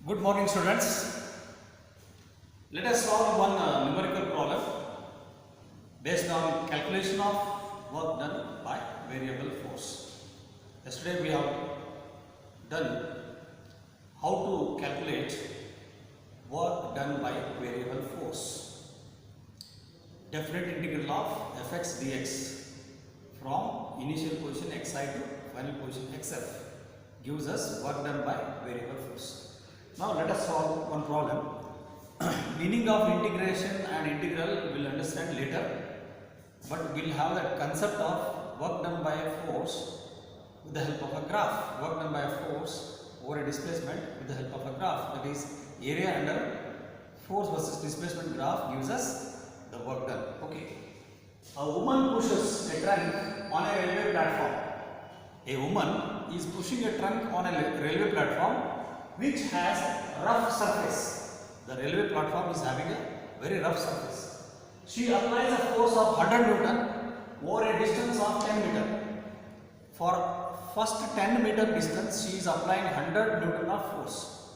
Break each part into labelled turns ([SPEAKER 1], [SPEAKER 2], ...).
[SPEAKER 1] Good morning, students. Let us solve one numerical problem based on calculation of work done by variable force. Yesterday we have done how to calculate work done by variable force. Definite integral of fx dx from initial position xi to final position xf gives us work done by variable force. Now let us solve one problem. Meaning of integration and integral we'll understand later, but we'll have the concept of work done by a force with the help of a graph. Work done by a force over a displacement with the help of a graph, that is area under force versus displacement graph gives us the work done. Okay. A woman pushes a trunk on a railway platform. A woman is pushing a trunk on a railway platform which has rough surface. The railway platform is having a very rough surface. She applies a force of 100 Newton over a distance of 10 meter. For first 10 meter distance, she is applying 100 Newton of force.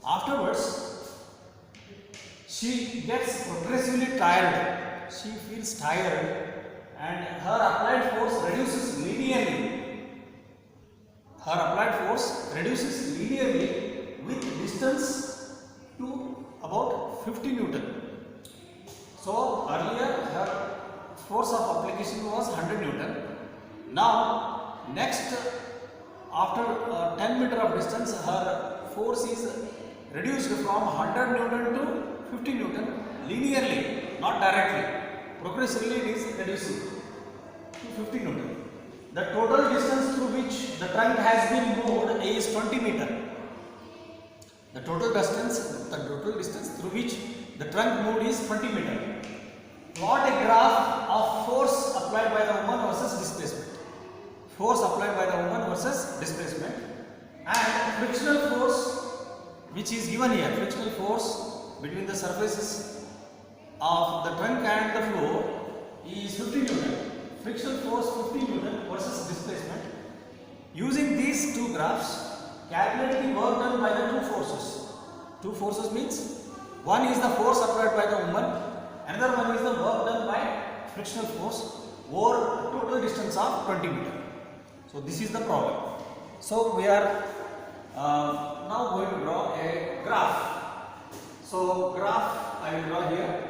[SPEAKER 1] Afterwards, she gets progressively tired. She feels tired and her applied force reduces linearly. Her applied force reduces linearly with distance to about 50 Newton. So earlier her force of application was 100 Newton. Now next, after 10 meter of distance, her force is reduced from 100 Newton to 50 Newton linearly, not directly. Progressively it is reducing to 50 Newton. The total distance through which the trunk has been moved is 20 meter. The total distance through which the trunk moved is 20 meter. Plot a graph of force applied by the woman versus displacement. Force applied by the woman versus displacement, and frictional force which is given here. Frictional force between the surfaces of the trunk and the floor is 50 Newton. Frictional force 50 Newton versus displacement. Using these two graphs, calculate the work done by the two forces. Two forces means one is the force applied by the woman, another one is the work done by frictional force over a total distance of 20 meter. So this is the problem. So we are now going to draw a graph. So graph I will draw here.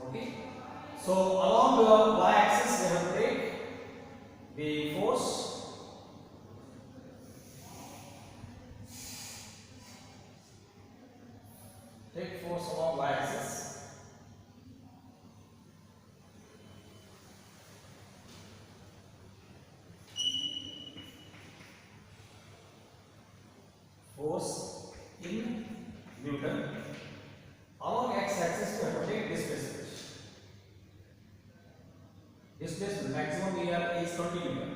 [SPEAKER 1] Okay. So along the y-axis we have to take the force. Take force along y-axis. Force in Newton. Along x-axis we have to take displacement. Displacement maximum here is 20 Newton.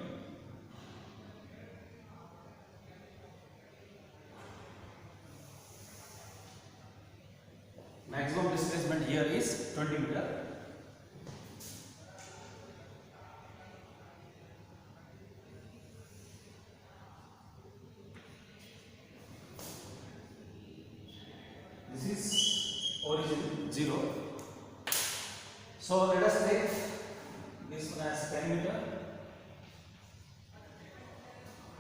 [SPEAKER 1] Maximum displacement here is 20 meter. This is origin 0. So let us take this one as 10 meter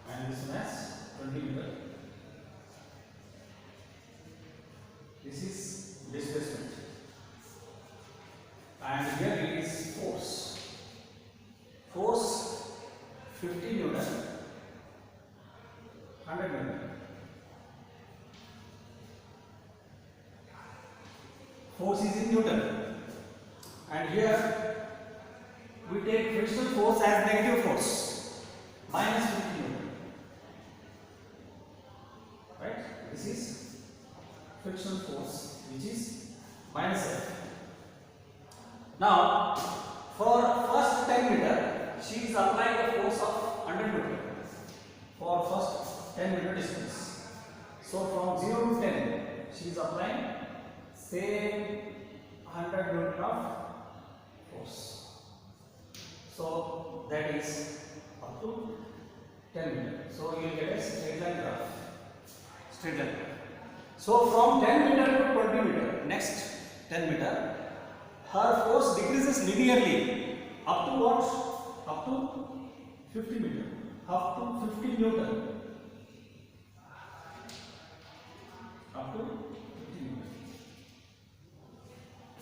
[SPEAKER 1] and this one as 20 meter. This is displacement, and here it is force. Force 50 Newton, 100 Newton. Force is in Newton, and here we take frictional force as negative force, minus 50 Newton. Right? This is frictional force which is minus F. Now for first 10 meter she is applying a force of 100 Newton for first 10 meter distance. So from 0 to 10 she is applying same 100 Newton of force. So that is up to 10 meter. So you will get a straight line graph. straight line. So from 10 meter to 20 meter, next 10 meter, her force decreases linearly up to what? Up to 50 meter, up to 50 Newton, up to 50 Newton,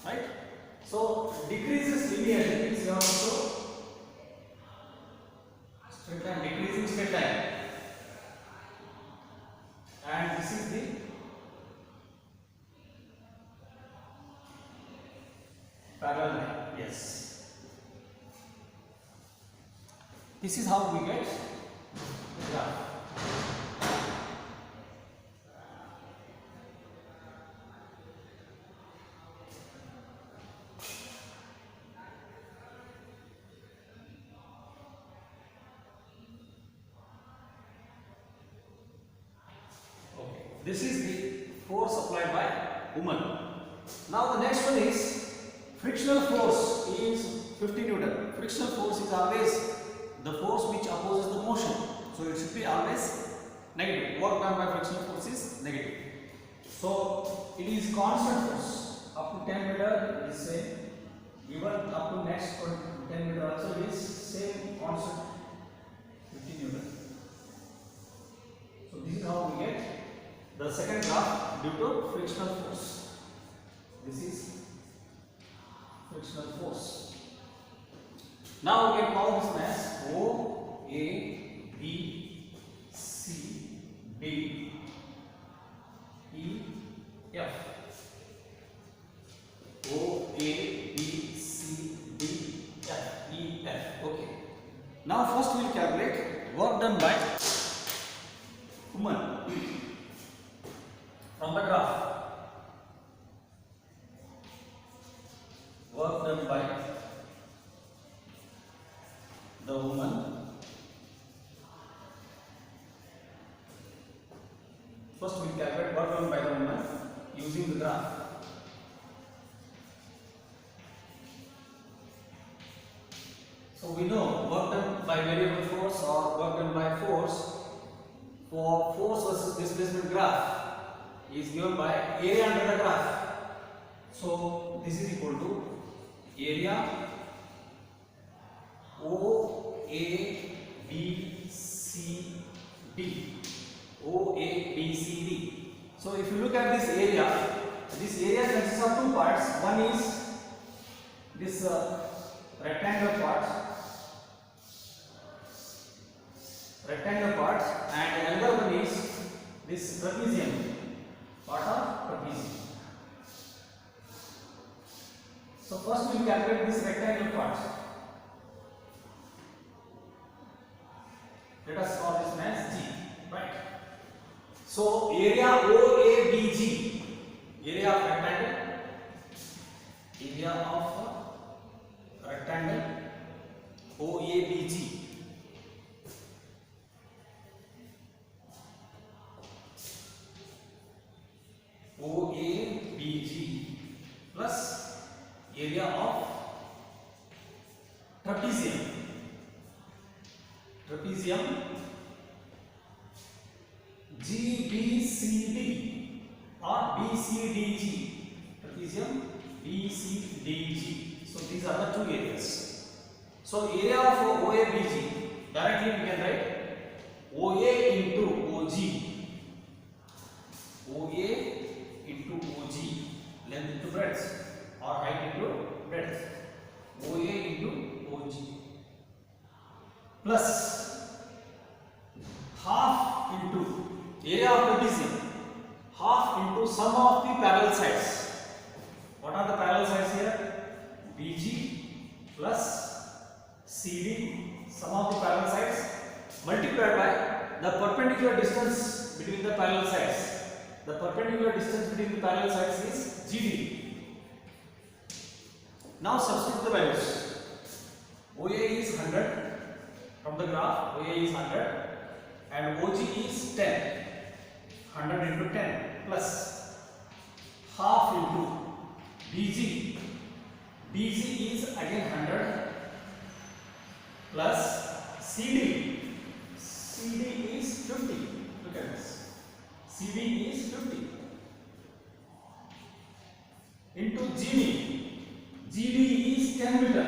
[SPEAKER 1] right? So decreases linearly means you have also straight line, decreasing straight line, and this is the parallel line. Yes. This is how we get the graph. Okay. This is the force applied by woman. Now the next one is frictional force is 50 Newton. Frictional force is always the force which opposes the motion. So it should be always negative. Work done by frictional force is negative. So it is constant force. Up to 10 meter is same. Even up to next 10 meter also is same constant 50 Newton. So this is how we get the second graph due to frictional force. This is frictional force. Now we can call this as O, A, B, C, D, E, F. O, A, B, C, D, F, E, F. Okay. Now first we will calculate work done by woman from the graph. Work done by the woman. First we calculate work done by the woman using the graph. So we know work done by variable force or work done by force for force versus displacement graph is given by area under the graph. So this is equal to area O, A, B, C, D. O, A, B, C, D. So if you look at this area consists of two parts. One is this rectangular part, and another one is this trapezium, part of trapezium. So first we will calculate this rectangular part. Let us call this as G, right? So area OABG, area of rectangle, OABG. OABG plus area of trapezium GBCD or BCDG, trapezium BCDG. So these are the two areas. So area of OABG, directly we can write OA into OG, OA into OG, length into breadth or height into breadth, OA into OG, plus half into area of trapezium, half into sum of the parallel sides. What are the parallel sides here? BG plus CD, sum of the parallel sides, multiplied by the perpendicular distance between the parallel sides. The perpendicular distance between the parallel sides is GD. Now substitute the values. OA is 100 from the graph. OA is 100 and OG is 10. 100 into 10 plus half into BG. BG is again 100 plus CD. CD is 50. Look at this. CD into GV. GV is 10 meter.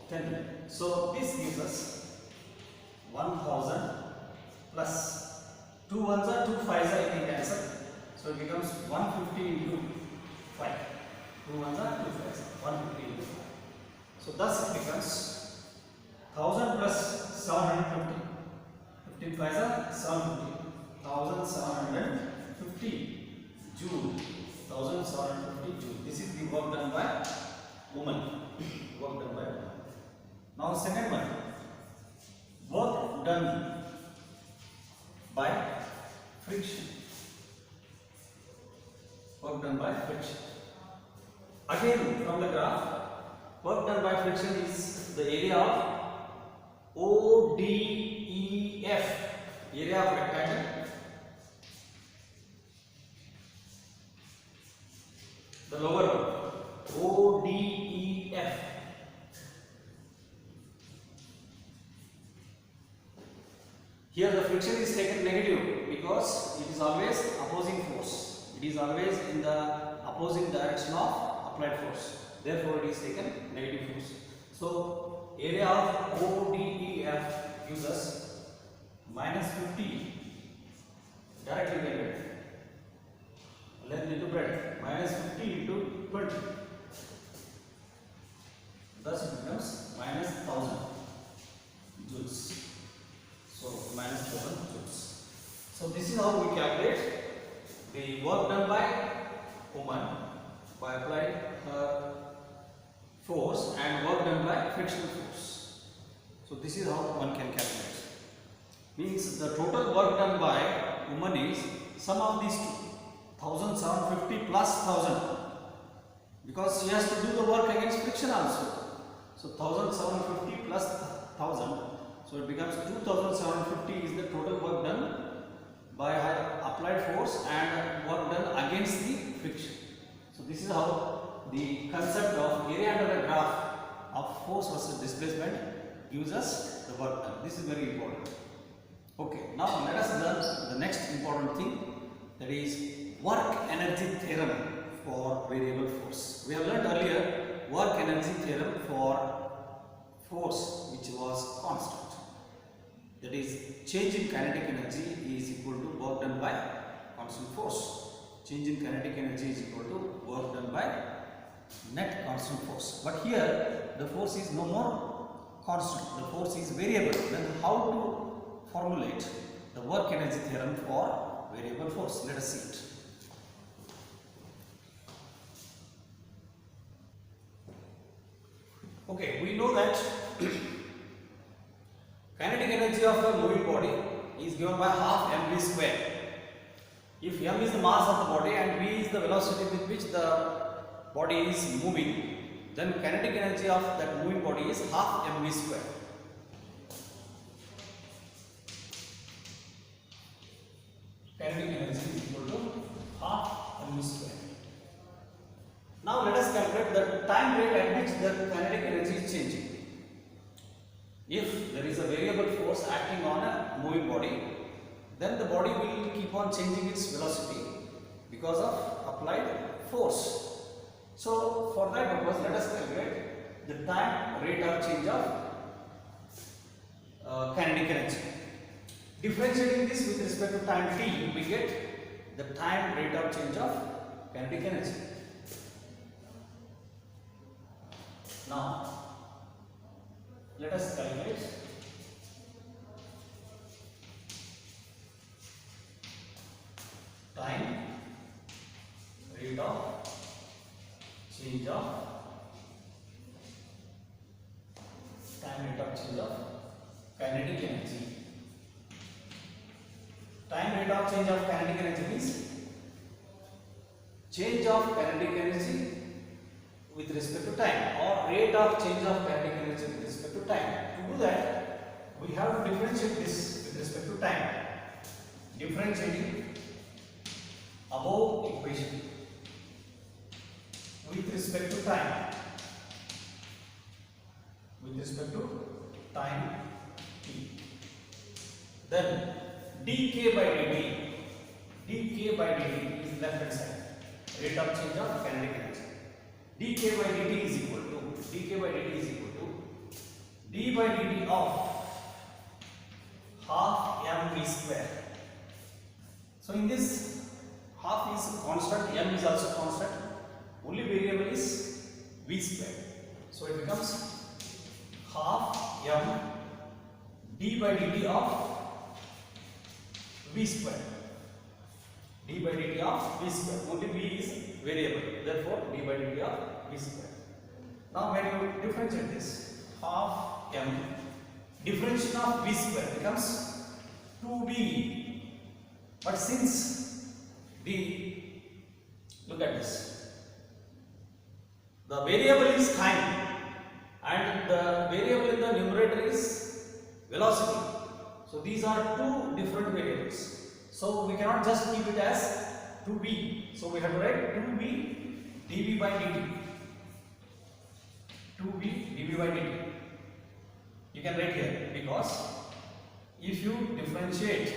[SPEAKER 1] 10 meter. So this gives us 1000 plus 2 ones are 2 fives are, you can cancel. So it becomes 150 into 5. 2 ones are 2 fives. 150 into 5. So thus it becomes 1000 plus 750. 15 fives are 750. 1750 joule. 1750 joule. This is the work done by woman. Work done by woman. Now second one. Work done by friction. Work done by friction. Again from the graph, work done by friction is the area of ODEF, area of rectangle. The lower one, ODEF. Here the friction is taken negative because it is always opposing force. It is always in the opposing direction of applied force. Therefore, it is taken negative force. So, area of ODEF gives us minus 50. Directly get length into breadth. Minus 50 into 20. Thus, it becomes minus 1000 joules. So minus 1000 joules. So this is how we calculate the work done by woman by applying her force and work done by frictional force. So this is how one can calculate. Means the total work done by woman is sum of these two, 1750 plus 1000, because she has to do the work against friction also. So 1750 plus 1000. So it becomes 2750 is the total work done by her applied force and work done against the friction. So this is how the concept of area under the graph of force versus displacement gives us the work done. This is very important. Okay, now let us learn the next important thing, that is work energy theorem for variable force. We have learned earlier work energy theorem for force which was constant. That is, change in kinetic energy is equal to work done by constant force. Change in kinetic energy is equal to work done by net constant force. But here the force is no more constant, the force is variable. Then how to formulate the work energy theorem for variable force? Let us see it. Okay, we know that kinetic energy of a moving body is given by half mv square. If m is the mass of the body and v is the velocity with which the body is moving, then kinetic energy of that moving body is half mv square. Kinetic energy is equal to half mv square. Now let us calculate the time rate at which the kinetic energy is changing. If there is a variable force acting on a moving body, then the body will keep on changing its velocity because of applied force. So for that purpose, let us calculate the time rate of change of kinetic energy. Differentiating this with respect to time t, we get the time rate of change of kinetic energy. Now, let us calculate time rate of change of kinetic energy. Time rate of change of kinetic energy means change of kinetic energy with respect to time, or rate of change of kinetic energy with respect to time. To do that, we have to differentiate this with respect to time. Differentiating above equation with respect to time. With respect to time t. Then dk by dt is left hand side. rate of change of kinetic energy. dk by dt is equal to d by dt of half mv square. So in this, half is constant, m is also constant, only variable is v square. So it becomes half m d by dt of v square. d by dt of v square. Only v is variable, therefore d by dt of v square. Now when you differentiate this, half m differentiation of v square becomes 2v. But since look at this, the variable is time and the variable in the numerator is velocity. So these are two different variables. So we cannot just keep it as 2v. So we have to write 2v dv by dt. 2v dv by dt. You can write here, because if you differentiate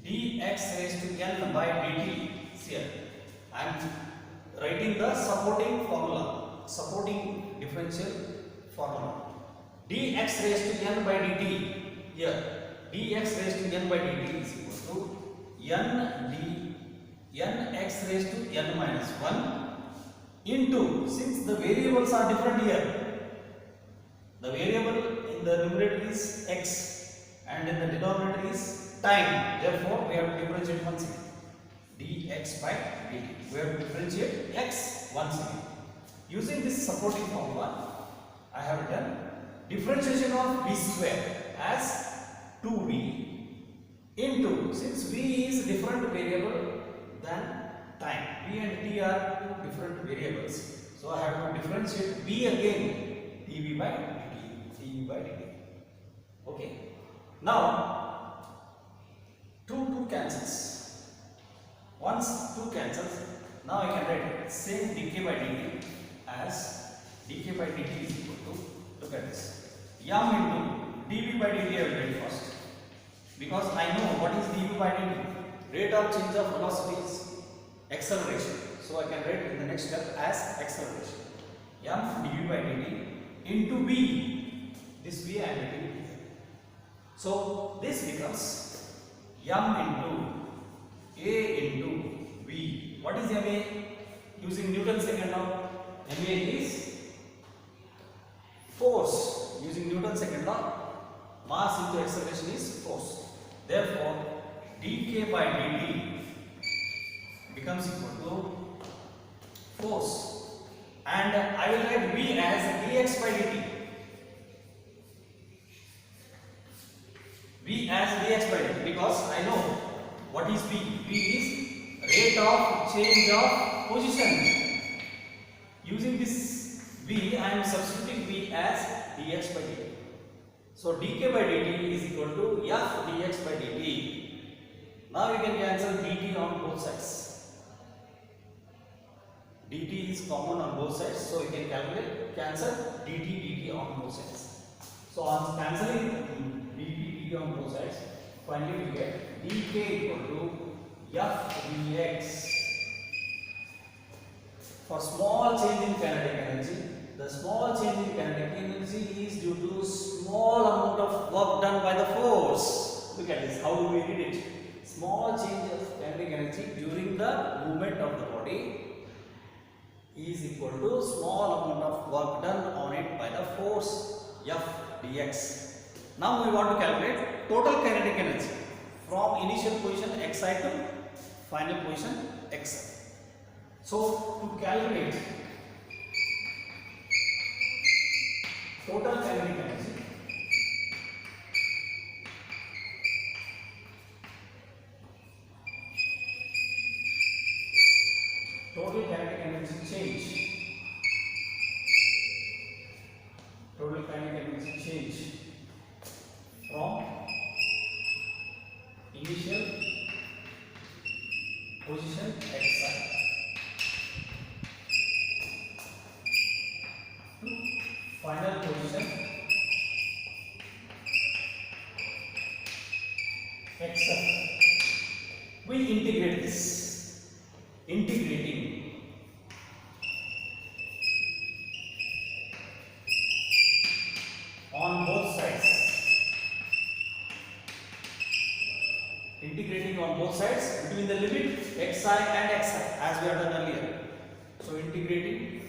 [SPEAKER 1] dx raised to n by dt, here I am writing the supporting formula, supporting differential formula. Dx raised to n by dt, here dx raised to n by dt is equal to nx raised to n minus 1 into, since the variables are different here, the variable in the numerator is x and in the denominator is time, therefore we have to differentiate once again. dx by dt, we have to differentiate x once again. Using this supporting formula, I have done differentiation of v square as 2v into, since v is different variable than time, v and t are two different variables, so I have to differentiate v again, dv by dt. Okay, now 2 cancels. Once 2 cancels, now I can write same dk by dt as dk by dt is equal to, look at this, m into dv by dt I will write first, because I know what is dv by dt, rate of change of velocity is acceleration, so I can write in the next step as acceleration, m dv by dt into v, this v I am writing here. So this becomes m into a into v. What is ma? Using Newton's second law, ma is force. Using Newton's second law, mass into acceleration is force. Therefore, dk by dt becomes equal to force, and I will write v as dx by dt. V as dx by dt, because I know what is v. V is rate of change of position. Using this v, I am substituting v as dx by dt. So dk by dt is equal to f dx by dt. Now we can cancel dt on both sides. Dt is common on both sides, so we can cancel dt on both sides. So on cancelling dt on both sides, finally we get dk equal to f dx. For small change in kinetic energy, the small change in kinetic energy is due to small amount of work done by the force. Look at this, how do we read it? Small change of kinetic energy during the movement of the body is equal to small amount of work done on it by the force F dx. Now we want to calculate total kinetic energy from initial position xi to final position xi. So to calculate total kinetic energy, total kinetic energy change, total kinetic energy change from initial position xi to final position xi. We integrate this. Integrating integrating on both sides between the limit xi and xi as we have done earlier. So integrating,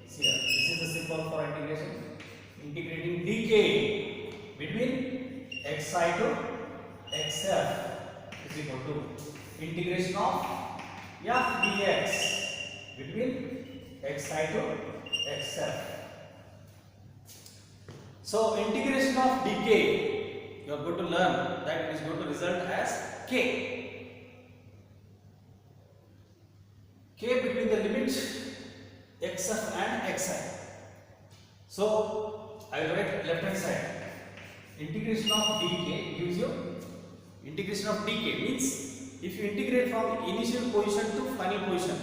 [SPEAKER 1] see here, this is the symbol for integration. Integrating dk between xi to xf is equal to integration of f dx between xi to xf. So integration of dk, you are going to learn that it is going to result as k. K between the limit xf and xi. So I will write left hand side. Integration of dk gives you, integration of dk means if you integrate from initial position to final position,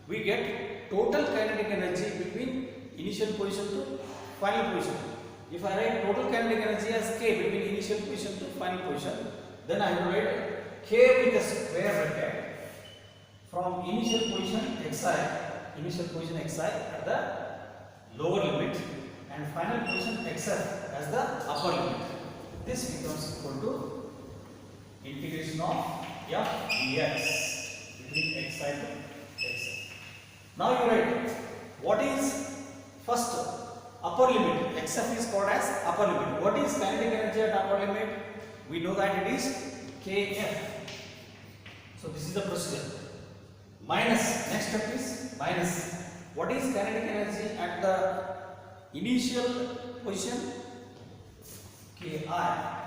[SPEAKER 1] we get total kinetic energy between initial position to final position. If I write total kinetic energy as k between initial position to final position, then I will write k with a square bracket from initial position xi at the lower limit and final position xf as the upper limit. This becomes equal to integration of f dx between xi to xf. Now you write what is first upper limit. xf is called as upper limit. What is kinetic energy at upper limit? We know that it is kf. So this is the procedure. Minus, next step is minus. What is kinetic energy at the initial position? Ki.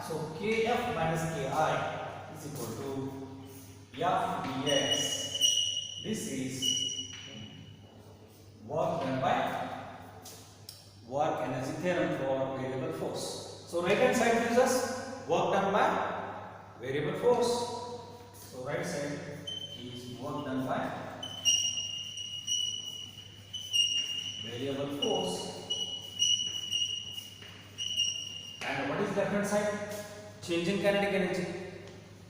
[SPEAKER 1] So kf minus ki is equal to f dx. This is work done by work energy theorem for variable force. So right hand side gives us work done by variable force. So right side is work done by variable force. And what is left hand side? Change in kinetic energy.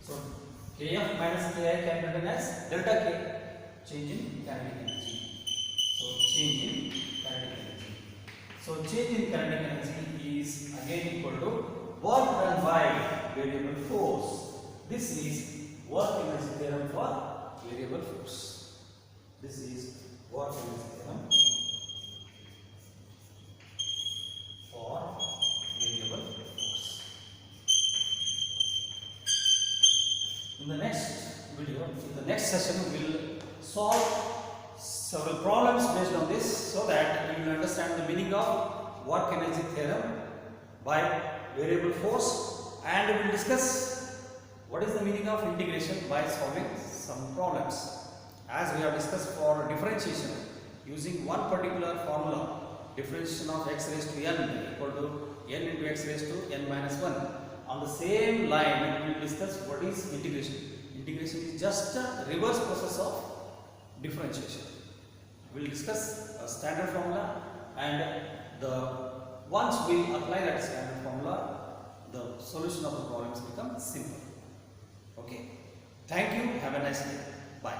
[SPEAKER 1] So kf minus ki can be written as delta k, change in kinetic energy. So change in kinetic energy. So change in kinetic energy is again equal to work done by variable force. This is work energy theorem for variable force. This is work energy theorem for variable force. In the next video, in the next session, we will solve several problems based on this so that you will understand the meaning of work energy theorem by variable force, and we will discuss what is the meaning of integration by solving some problems. As we have discussed for differentiation using one particular formula, differentiation of x raised to n equal to n into x raised to n minus 1. On the same line, we will discuss what is integration. Integration is just a reverse process of differentiation. We will discuss a standard formula, and once we apply that standard formula, the solution of the problems becomes simple. Okay. Thank you. Have a nice day. Bye.